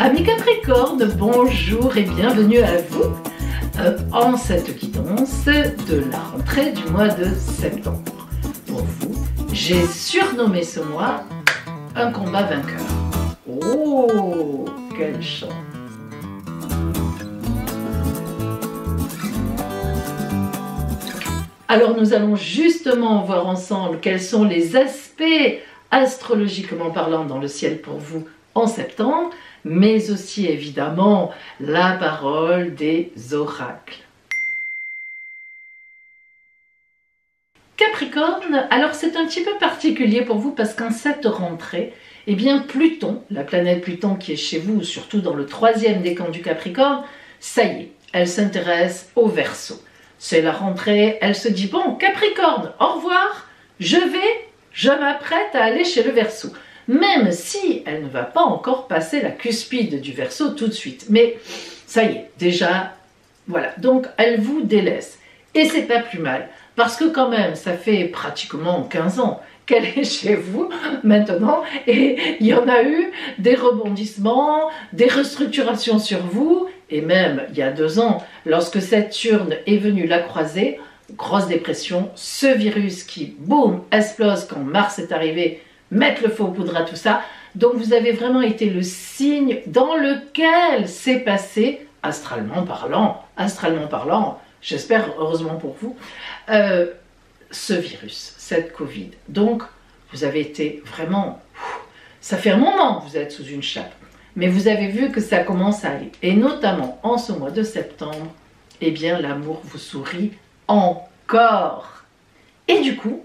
Amis Capricorne, bonjour et bienvenue à vous en cette guidance de la rentrée du mois de septembre. Pour vous, j'ai surnommé ce mois un combat vainqueur. Oh, quelle chance! Alors nous allons justement voir ensemble quels sont les aspects astrologiquement parlant dans le ciel pour vous en septembre, mais aussi évidemment la parole des oracles. Capricorne, alors c'est un petit peu particulier pour vous parce qu'en cette rentrée, eh bien Pluton, la planète Pluton qui est chez vous, surtout dans le 3e décan du Capricorne, ça y est, elle s'intéresse au Verseau. C'est la rentrée, elle se dit, bon, Capricorne, au revoir, je m'apprête à aller chez le Verseau. Même si elle ne va pas encore passer la cuspide du Verseau tout de suite. Mais ça y est, déjà, voilà. Donc, elle vous délaisse. Et c'est pas plus mal, parce que quand même, ça fait pratiquement 15 ans qu'elle est chez vous maintenant, et il y en a eu des rebondissements, des restructurations sur vous, et même il y a 2 ans, lorsque Saturne est venu la croiser, grosse dépression, ce virus qui, boum, explose quand Mars est arrivé, mettre le feu aux poudres à tout ça. Donc vous avez vraiment été le signe dans lequel s'est passé, astralement parlant, j'espère heureusement pour vous, ce virus, cette Covid. Donc vous avez été vraiment, ça fait un moment que vous êtes sous une chape, mais vous avez vu que ça commence à aller. Et notamment en ce mois de septembre, eh bien l'amour vous sourit encore. Et du coup,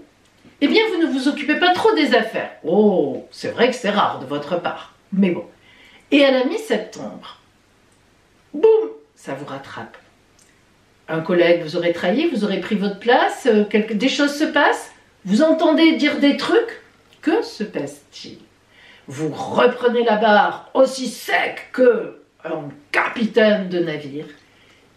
eh bien vous ne vous occupez pas trop des affaires. Oh, c'est vrai que c'est rare de votre part, mais bon. Et à la mi-septembre, boum, ça vous rattrape. Un collègue vous aurait trahi, vous aurez pris votre place, des choses se passent, vous entendez dire des trucs, que se passe-t-il? Vous reprenez la barre aussi sec qu'un capitaine de navire,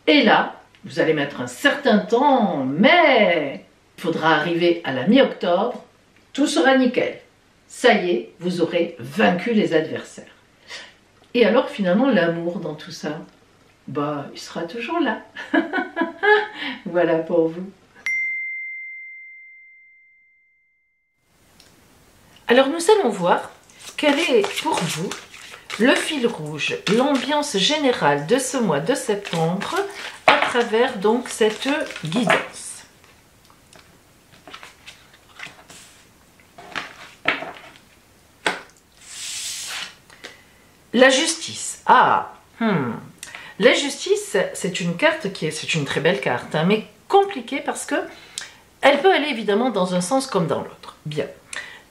et là, vous allez mettre un certain temps, mais il faudra arriver à la mi-octobre, tout sera nickel. Ça y est, vous aurez vaincu les adversaires. Et alors finalement, l'amour dans tout ça, bah, il sera toujours là. Voilà pour vous. Alors nous allons voir quel est pour vous le fil rouge, l'ambiance générale de ce mois de septembre à travers donc cette guidance. La justice. La justice, c'est une carte c'est une très belle carte, hein, mais compliquée parce que elle peut aller évidemment dans un sens comme dans l'autre. Bien.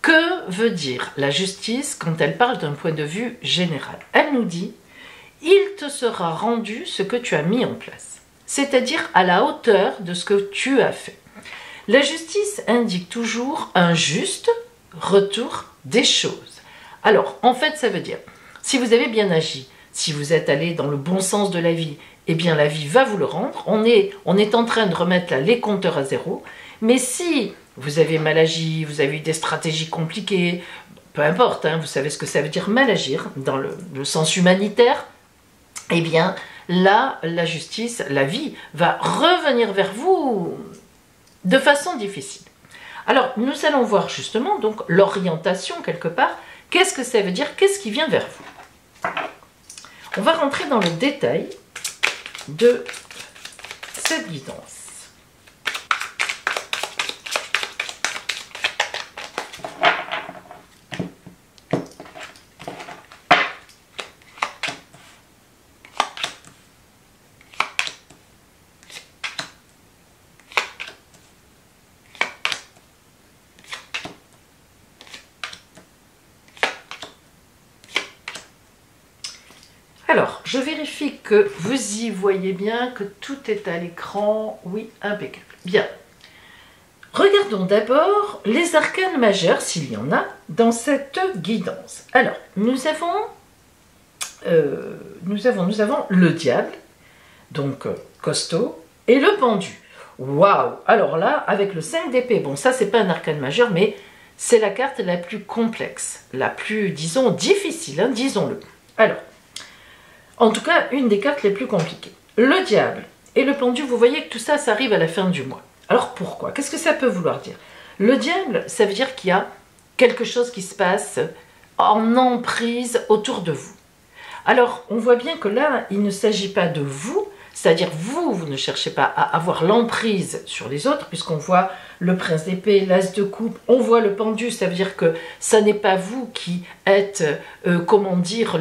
Que veut dire la justice quand elle parle d'un point de vue général? Elle nous dit, il te sera rendu ce que tu as mis en place, c'est-à-dire à la hauteur de ce que tu as fait. La justice indique toujours un juste retour des choses. Alors, en fait, ça veut dire, si vous avez bien agi, si vous êtes allé dans le bon sens de la vie, eh bien la vie va vous le rendre. On est en train de remettre là les compteurs à zéro. Mais si vous avez mal agi, vous avez eu des stratégies compliquées, peu importe, hein, vous savez ce que ça veut dire mal agir dans le sens humanitaire, eh bien là, la justice, la vie va revenir vers vous de façon difficile. Alors, nous allons voir justement donc l'orientation quelque part. Qu'est-ce que ça veut dire? Qu'est-ce qui vient vers vous? On va rentrer dans le détail de cette guidance. Alors, je vérifie que vous y voyez bien, que tout est à l'écran. Oui, impeccable. Bien. Regardons d'abord les arcanes majeurs, s'il y en a, dans cette guidance. Alors, nous avons le diable, donc costaud, et le pendu. Waouh! Alors là, avec le 5 d'épée, bon, ça, c'est pas un arcane majeur, mais c'est la carte la plus complexe, la plus, disons, difficile, hein, disons-le. Alors, En tout cas, une des cartes les plus compliquées. Le diable et le pendu, vous voyez que tout ça, ça arrive à la fin du mois. Alors pourquoi? Qu'est-ce que ça peut vouloir dire? Le diable, ça veut dire qu'il y a quelque chose qui se passe en emprise autour de vous. Alors, on voit bien que là, il ne s'agit pas de vous, c'est-à-dire vous ne cherchez pas à avoir l'emprise sur les autres, puisqu'on voit le prince d'épée, l'as de coupe, on voit le pendu, ça veut dire que ça n'est pas vous qui êtes, comment dire,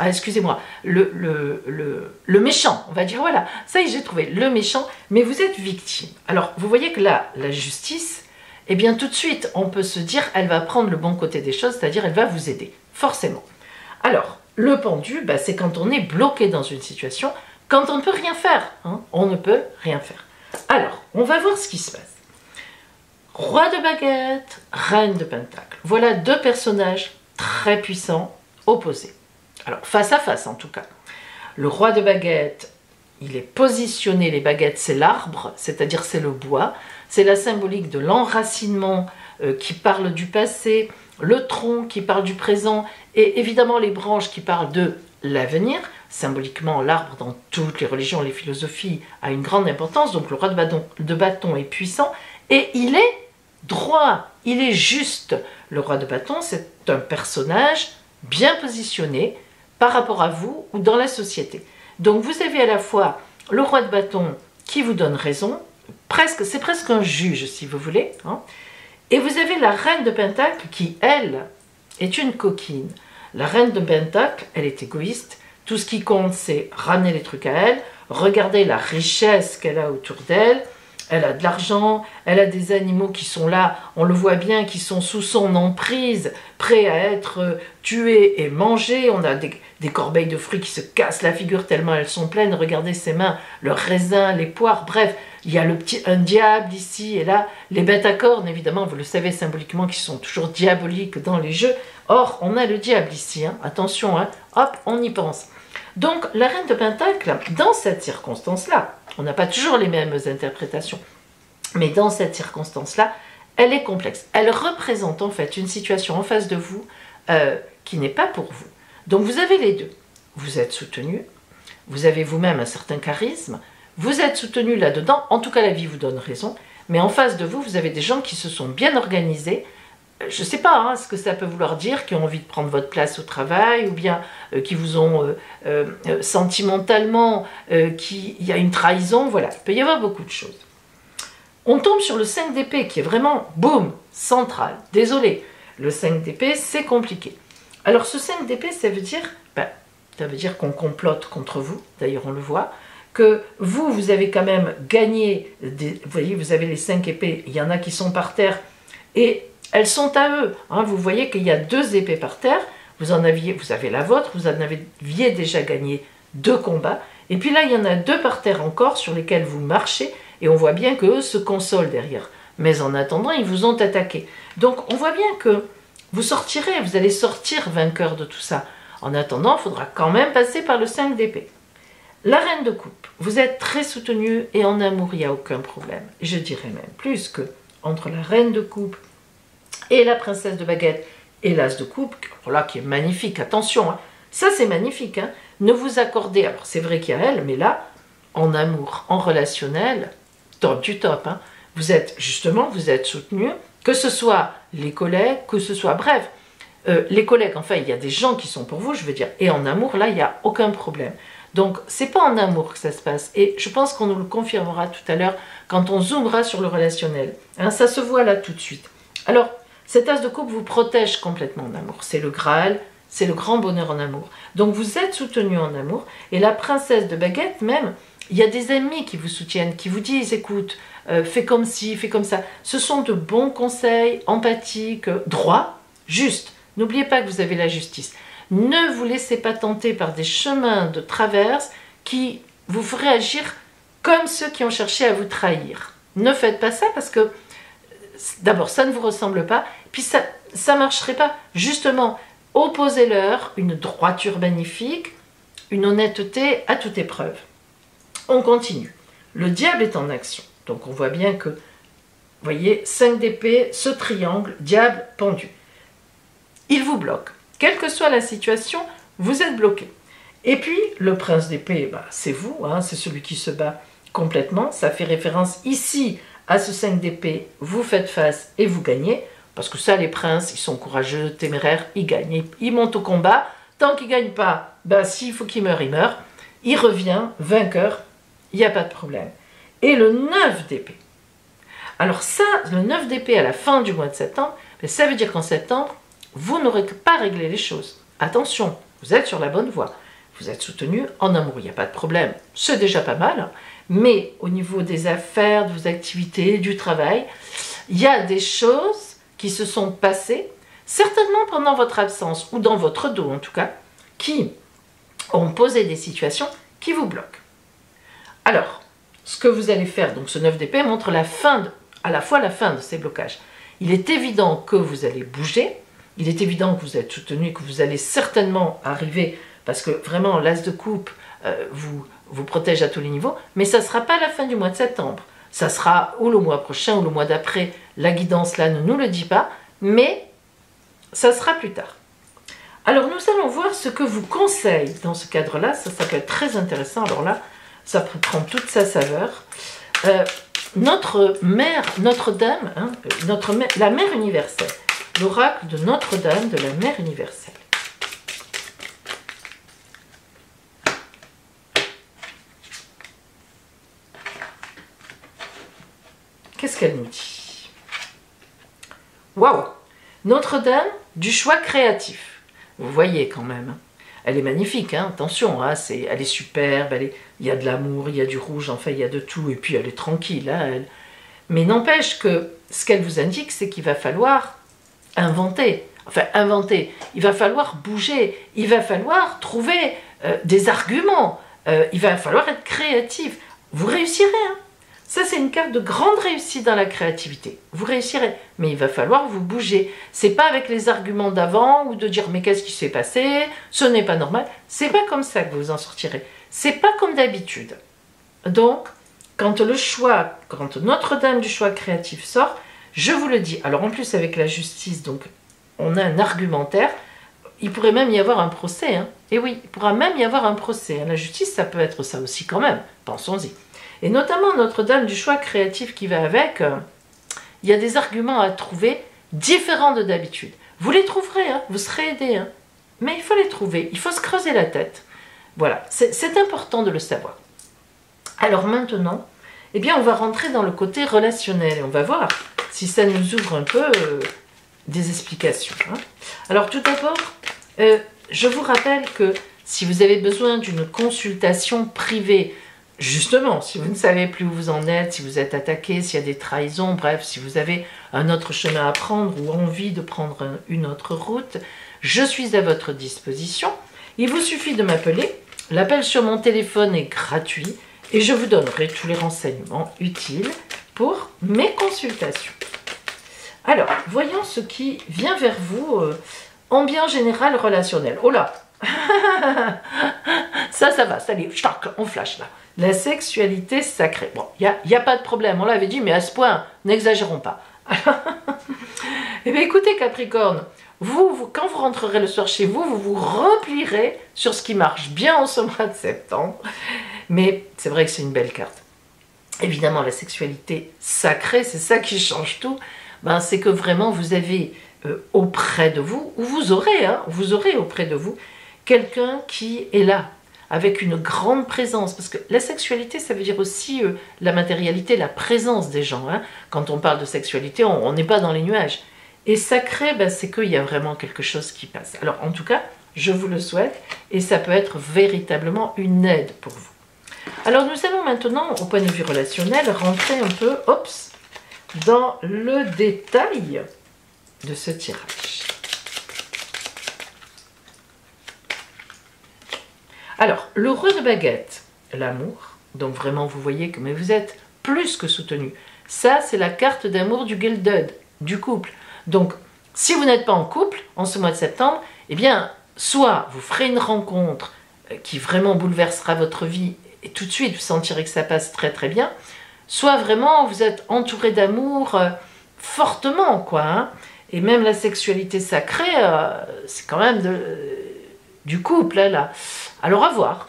excusez-moi, le méchant, on va dire, voilà, ça y est, j'ai trouvé, le méchant, mais vous êtes victime. Alors, vous voyez que là, la justice, eh bien, tout de suite, on peut se dire, elle va prendre le bon côté des choses, c'est-à-dire, elle va vous aider, forcément. Alors, le pendu, bah, c'est quand on est bloqué dans une situation, quand on ne peut rien faire, hein, on ne peut rien faire. Alors, on va voir ce qui se passe. Roi de baguette, reine de pentacle. Voilà deux personnages très puissants, opposés. Alors, face à face en tout cas. Le roi de baguette, il est positionné, les baguettes c'est l'arbre, c'est-à-dire c'est le bois, c'est la symbolique de l'enracinement qui parle du passé, le tronc qui parle du présent, et évidemment les branches qui parlent de l'avenir. Symboliquement, l'arbre dans toutes les religions, les philosophies a une grande importance, donc le roi de bâton est puissant, et il est droit, il est juste. Le roi de bâton, c'est un personnage bien positionné par rapport à vous ou dans la société. Donc vous avez à la fois le roi de bâton qui vous donne raison, c'est presque un juge si vous voulez, hein, et vous avez la reine de pentacle qui, elle, est une coquine. La reine de pentacle, elle est égoïste, tout ce qui compte c'est ramener les trucs à elle, regarder la richesse qu'elle a autour d'elle, elle a de l'argent, elle a des animaux qui sont là, on le voit bien, qui sont sous son emprise, prêts à être tués et mangés. On a des corbeilles de fruits qui se cassent la figure tellement elles sont pleines. Regardez ses mains, leurs raisins, les poires, bref. Il y a un diable ici et là. Les bêtes à cornes, évidemment, vous le savez symboliquement, qui sont toujours diaboliques dans les jeux. Or, on a le diable ici, hein. Attention, hein. Hop, on y pense. Donc, la reine de pentacle, dans cette circonstance-là, on n'a pas toujours les mêmes interprétations, mais dans cette circonstance-là, elle est complexe. Elle représente en fait une situation en face de vous qui n'est pas pour vous. Donc vous avez les deux. Vous êtes soutenu, vous avez vous-même un certain charisme, vous êtes soutenu là-dedans, en tout cas la vie vous donne raison, mais en face de vous, vous avez des gens qui se sont bien organisés. Je ne sais pas hein, ce que ça peut vouloir dire, qui ont envie de prendre votre place au travail, ou bien qui vous ont sentimentalement, il y a une trahison, voilà, il peut y avoir beaucoup de choses. On tombe sur le 5 d'épée qui est vraiment, boum, central. Désolé, le 5 d'épée, c'est compliqué. Alors ce 5 d'épée, ça veut dire qu'on complote contre vous, d'ailleurs on le voit, que vous avez quand même gagné, vous voyez, vous avez les 5 épées, il y en a qui sont par terre, et elles sont à eux. Hein, vous voyez qu'il y a 2 épées par terre, vous avez la vôtre, vous en aviez déjà gagné 2 combats, et puis là il y en a 2 par terre encore sur lesquels vous marchez, et on voit bien qu'eux se consolent derrière. Mais en attendant, ils vous ont attaqué. Donc on voit bien que vous sortirez, vous allez sortir vainqueur de tout ça. En attendant, il faudra quand même passer par le 5 d'épée. La reine de coupe, vous êtes très soutenu et en amour, il n'y a aucun problème. Je dirais même plus que entre la reine de coupe et la princesse de baguette et l'as de coupe, là qui est magnifique, attention, hein, ça c'est magnifique, hein, ne vous accordez, alors c'est vrai qu'il y a elle, mais là, en amour, en relationnel, top du top, hein, vous êtes soutenu, que ce soit les collègues, que ce soit, bref, les collègues, enfin il y a des gens qui sont pour vous, je veux dire, et en amour, là il n'y a aucun problème. Donc c'est pas en amour que ça se passe, et je pense qu'on nous le confirmera tout à l'heure quand on zoomera sur le relationnel, hein, ça se voit là tout de suite. Alors, cet as de coupe vous protège complètement en amour. C'est le Graal, c'est le grand bonheur en amour. Donc vous êtes soutenu en amour. Et la princesse de baguette même, il y a des amis qui vous soutiennent, qui vous disent, écoute, fais comme ci, fais comme ça. Ce sont de bons conseils, empathiques, droits, justes. N'oubliez pas que vous avez la justice. Ne vous laissez pas tenter par des chemins de traverse qui vous feraient agir comme ceux qui ont cherché à vous trahir. Ne faites pas ça parce que d'abord, ça ne vous ressemble pas, puis ça ne marcherait pas. Justement, opposez-leur une droiture magnifique, une honnêteté à toute épreuve. On continue. Le diable est en action. Donc on voit bien que, vous voyez, 5 d'épée, ce triangle, diable pendu. Il vous bloque. Quelle que soit la situation, vous êtes bloqué. Et puis, le prince d'épée, bah, c'est vous, hein, c'est celui qui se bat complètement. Ça fait référence ici à ce 5 d'épée. Vous faites face et vous gagnez. Parce que ça, les princes, ils sont courageux, téméraires, ils gagnent. Ils montent au combat. Tant qu'ils ne gagnent pas, bah, s'il faut qu'il meure, il meurt. Il revient vainqueur, il n'y a pas de problème. Et le 9 d'épée. Alors ça, le 9 d'épée à la fin du mois de septembre, ça veut dire qu'en septembre, vous n'aurez pas réglé les choses. Attention, vous êtes sur la bonne voie. Vous êtes soutenu en amour, il n'y a pas de problème. C'est déjà pas mal. Mais au niveau des affaires, de vos activités, du travail, il y a des choses qui se sont passées, certainement pendant votre absence, ou dans votre dos en tout cas, qui ont posé des situations qui vous bloquent. Alors, ce que vous allez faire, donc ce 9 d'épée montre à la fois la fin de ces blocages. Il est évident que vous allez bouger, il est évident que vous êtes soutenu, que vous allez certainement arriver, parce que vraiment l'as de coupe vous protège à tous les niveaux, mais ça ne sera pas la fin du mois de septembre. Ça sera ou le mois prochain ou le mois d'après, la guidance là ne nous le dit pas, mais ça sera plus tard. Alors nous allons voir ce que vous conseille dans ce cadre-là, ça peut être très intéressant, alors là, ça prend toute sa saveur. Notre mère, Notre-Dame, hein, la mère universelle, l'oracle de Notre-Dame, de la mère universelle. Qu'est-ce qu'elle nous dit? Waouh! Notre-Dame du choix créatif. Vous voyez quand même. Elle est magnifique, hein, attention, hein, elle est superbe, il y a de l'amour, il y a du rouge, enfin il y a de tout, et puis elle est tranquille. Hein, mais n'empêche que ce qu'elle vous indique, c'est qu'il va falloir inventer. Enfin, inventer, il va falloir bouger, il va falloir trouver des arguments, il va falloir être créatif. Vous réussirez, hein. Ça, c'est une carte de grande réussite dans la créativité. Vous réussirez, mais il va falloir vous bouger. C'est pas avec les arguments d'avant ou de dire mais qu'est-ce qui s'est passé, ce n'est pas normal. C'est pas comme ça que vous en sortirez. C'est pas comme d'habitude. Donc, quand Notre-Dame du choix créatif sort, je vous le dis. Alors en plus avec la justice, donc on a un argumentaire. Il pourrait même y avoir un procès. Hein. Et oui, il pourra même y avoir un procès. La justice, ça peut être ça aussi quand même. Pensons-y. Et notamment Notre-Dame du choix créatif qui va avec, il y a des arguments à trouver différents de d'habitude. Vous les trouverez, hein, vous serez aidé, hein, mais il faut les trouver, il faut se creuser la tête. Voilà, c'est important de le savoir. Alors maintenant, eh bien, on va rentrer dans le côté relationnel et on va voir si ça nous ouvre un peu des explications. Hein. Alors tout d'abord, je vous rappelle que si vous avez besoin d'une consultation privée, justement, si vous ne savez plus où vous en êtes, si vous êtes attaqué, s'il y a des trahisons, bref, si vous avez un autre chemin à prendre ou envie de prendre une autre route, je suis à votre disposition. Il vous suffit de m'appeler. L'appel sur mon téléphone est gratuit et je vous donnerai tous les renseignements utiles pour mes consultations. Alors, voyons ce qui vient vers vous en bien général relationnel. Oh là ça va, ça y est, on flash là. La sexualité sacrée. Bon, il n'y a pas de problème, on l'avait dit, mais à ce point, n'exagérons pas. Eh bien, écoutez, Capricorne, quand vous rentrerez le soir chez vous, vous vous replierez sur ce qui marche bien en ce mois de septembre. Mais c'est vrai que c'est une belle carte. Évidemment, la sexualité sacrée, c'est ça qui change tout. Ben, c'est que vraiment, vous avez auprès de vous, ou vous aurez auprès de vous, quelqu'un qui est là, avec une grande présence, parce que la sexualité, ça veut dire aussi la matérialité, la présence des gens. Hein. Quand on parle de sexualité, on n'est pas dans les nuages. Et sacré, ben, c'est qu'il y a vraiment quelque chose qui passe. Alors, en tout cas, je vous le souhaite, et ça peut être véritablement une aide pour vous. Alors, nous allons maintenant, au point de vue relationnel, rentrer un peu, dans le détail de ce tirage. Alors, le roi de baguette, l'amour, donc vraiment vous voyez que mais vous êtes plus que soutenu. Ça, c'est la carte d'amour du Gilded, du couple. Donc, si vous n'êtes pas en couple en ce mois de septembre, eh bien, soit vous ferez une rencontre qui vraiment bouleversera votre vie et tout de suite vous sentirez que ça passe très très bien, soit vraiment vous êtes entouré d'amour fortement, quoi. Hein. Et même la sexualité sacrée, c'est quand même du couple, hein, là. Alors à voir.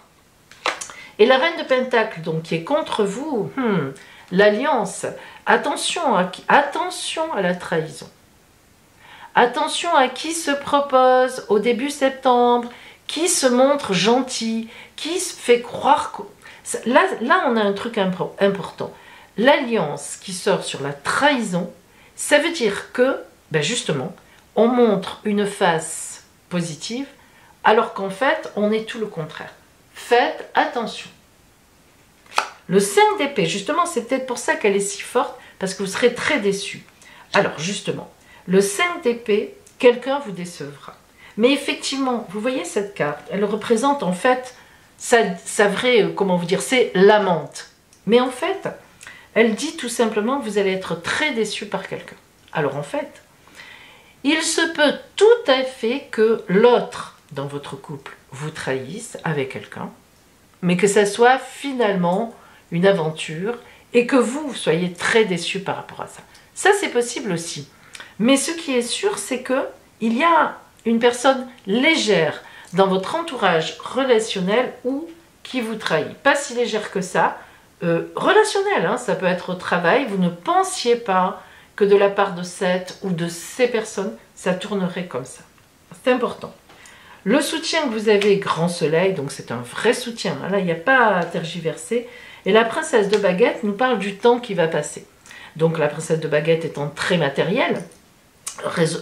Et la reine de Pentacle, donc, qui est contre vous, l'alliance, attention à la trahison. Attention à qui se propose au début septembre, qui se montre gentil, qui se fait croire... Là, on a un truc important. L'alliance qui sort sur la trahison, ça veut dire que, ben justement, on montre une face positive, alors qu'en fait, on est tout le contraire. Faites attention. Le 5 d'épée, justement, c'est peut-être pour ça qu'elle est si forte, parce que vous serez très déçus. Alors, justement, le 5 d'épée, quelqu'un vous décevra. Mais effectivement, vous voyez cette carte, elle représente en fait sa vraie, comment vous dire, c'est l'amante. Mais en fait, elle dit tout simplement que vous allez être très déçu par quelqu'un. Alors en fait, il se peut tout à fait que l'autre dans votre couple vous trahisse avec quelqu'un, mais que ça soit finalement une aventure et que vous soyez très déçu par rapport à ça. Ça, c'est possible aussi. Mais ce qui est sûr, c'est qu'il y a une personne légère dans votre entourage relationnel ou qui vous trahit. Pas si légère que ça. Relationnel, hein, ça peut être au travail. Vous ne pensiez pas que de la part de cette ou de ces personnes, ça tournerait comme ça. C'est important. Le soutien que vous avez, grand soleil, donc c'est un vrai soutien. Hein, là, il n'y a pas à tergiverser. Et la princesse de baguette nous parle du temps qui va passer. Donc la princesse de baguette étant très matérielle,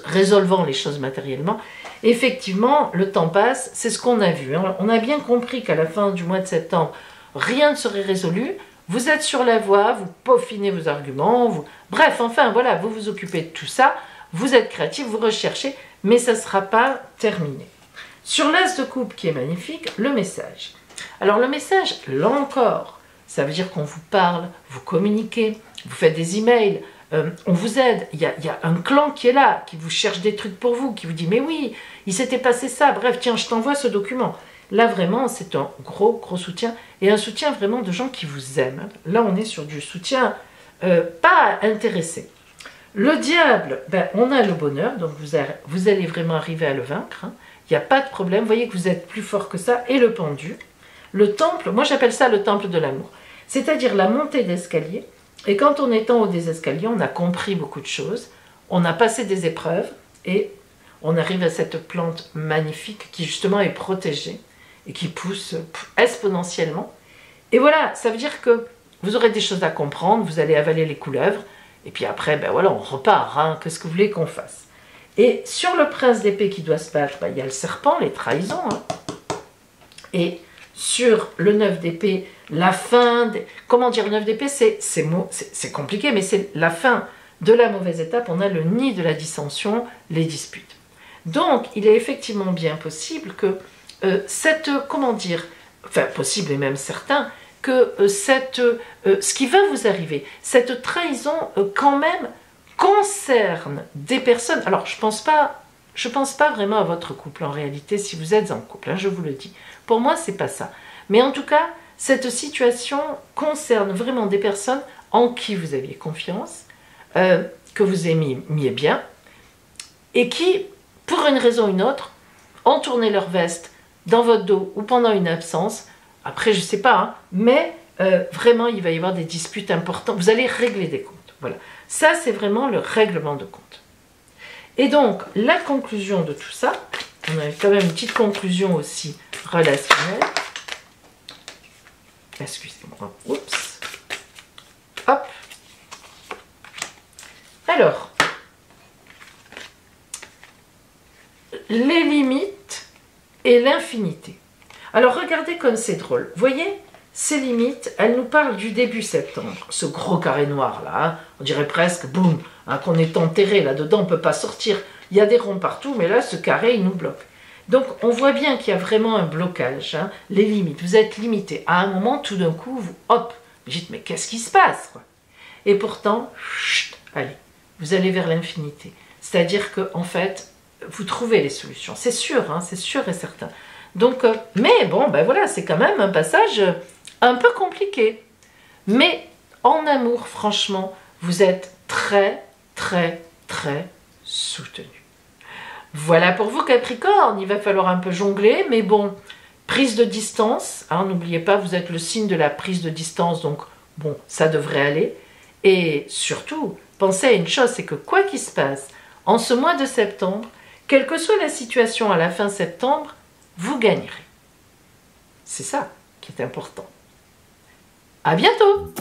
résolvant les choses matériellement, effectivement, le temps passe, c'est ce qu'on a vu. Hein. On a bien compris qu'à la fin du mois de septembre, rien ne serait résolu. Vous êtes sur la voie, vous peaufinez vos arguments, bref, enfin, voilà, vous vous occupez de tout ça, vous êtes créatif, vous recherchez, mais ça ne sera pas terminé. Sur l'as de coupe qui est magnifique, le message. Alors le message, là encore, ça veut dire qu'on vous parle, vous communiquez, vous faites des emails, on vous aide, il y a un clan qui est là, qui vous cherche des trucs pour vous, qui vous dit « mais oui, il s'était passé ça, bref, tiens, je t'envoie ce document ». Là, vraiment, c'est un gros soutien, et un soutien vraiment de gens qui vous aiment. Là, on est sur du soutien pas intéressé. Le diable, ben, on a le bonheur, donc vous allez vraiment arriver à le vaincre. Hein. Il n'y a pas de problème, vous voyez que vous êtes plus fort que ça, et le pendu. Le temple, moi j'appelle ça le temple de l'amour, c'est-à-dire la montée d'escalier. Et quand on est en haut des escaliers, on a compris beaucoup de choses, on a passé des épreuves et on arrive à cette plante magnifique qui justement est protégée et qui pousse exponentiellement. Et voilà, ça veut dire que vous aurez des choses à comprendre, vous allez avaler les couleuvres et puis après, ben voilà, on repart, hein, qu'est-ce que vous voulez qu'on fasse? Et sur le prince d'épée qui doit se battre, ben, il y a le serpent, les trahisons. Hein. Et sur le 9 d'épée, la fin, comment dire, le 9 d'épée, c'est compliqué, mais c'est la fin de la mauvaise étape, on a le nid de la dissension, les disputes. Donc, il est effectivement bien possible que comment dire, enfin possible et même certain, que ce qui va vous arriver, cette trahison quand même concerne des personnes, alors je pense pas vraiment à votre couple en réalité, si vous êtes en couple, hein, je vous le dis. Pour moi, c'est pas ça. Mais en tout cas, cette situation concerne vraiment des personnes en qui vous aviez confiance, que vous aimiez bien, et qui, pour une raison ou une autre, ont tourné leur veste dans votre dos ou pendant une absence. Après, je sais pas, hein, mais vraiment, il va y avoir des disputes importantes. Vous allez régler des comptes. Voilà. Ça, c'est vraiment le règlement de compte. Et donc, la conclusion de tout ça, on a quand même une petite conclusion aussi relationnelle. Excusez-moi. Oups. Hop. Alors, les limites et l'infinité. Alors, regardez comme c'est drôle. Vous voyez, ces limites, elles nous parlent du début septembre. Ce gros carré noir là, hein, on dirait presque, boum, hein, qu'on est enterré là-dedans, on ne peut pas sortir. Il y a des ronds partout, mais là, ce carré, il nous bloque. Donc, on voit bien qu'il y a vraiment un blocage. Hein, les limites, vous êtes limité. À un moment, tout d'un coup, hop, vous dites, mais qu'est-ce qui se passe quoi? Et pourtant, chut, allez, vous allez vers l'infinité. C'est-à-dire qu'en fait, vous trouvez les solutions. C'est sûr, hein, c'est sûr et certain. Donc, mais bon, ben voilà, c'est quand même un passage un peu compliqué. Mais en amour, franchement, vous êtes très, très, très soutenu. Voilà pour vous Capricorne, il va falloir un peu jongler, mais bon, prise de distance, hein, n'oubliez pas, vous êtes le signe de la prise de distance, donc bon, ça devrait aller. Et surtout, pensez à une chose, c'est que quoi qu'il se passe, en ce mois de septembre, quelle que soit la situation à la fin septembre, vous gagnerez. C'est ça qui est important. À bientôt!